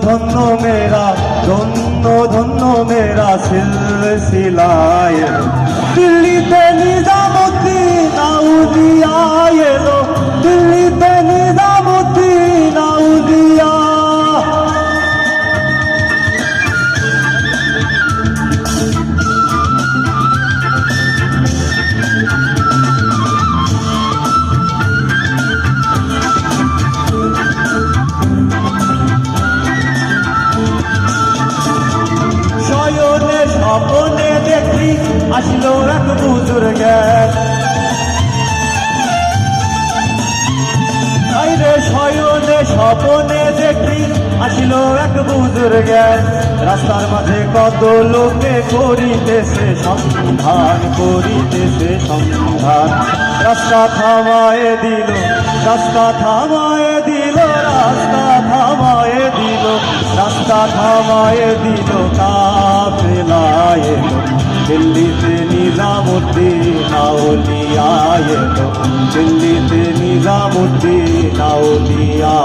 ধন্য মেরা ধন্য ধন্য মেরা সিলসিলায় দিল্লিতে নিজামুদ্দিন আউলিয়া এলো দিল্লিতে নিজামুদ্দিন আউলিয়া স্বপ্নে দেখি আসলো এক বুজুর্গ রে শয়নে স্বপ্নে দেখি আসলো এক বুজুর্গ রাস্তার মাঝে কত লোকে করিতেছে সন্ধান রাস্তা থামায়ে দিল রাস্তা থামায়ে দিল রাস্তা থামায়ে দিল রাস্তা থামায়ে দিল কাফেলা এলো দিল্লিতে নিজামুদ্দিন আউলিয়া এলো দিল্লিতে নিজামুদ্দিন আউলিয়া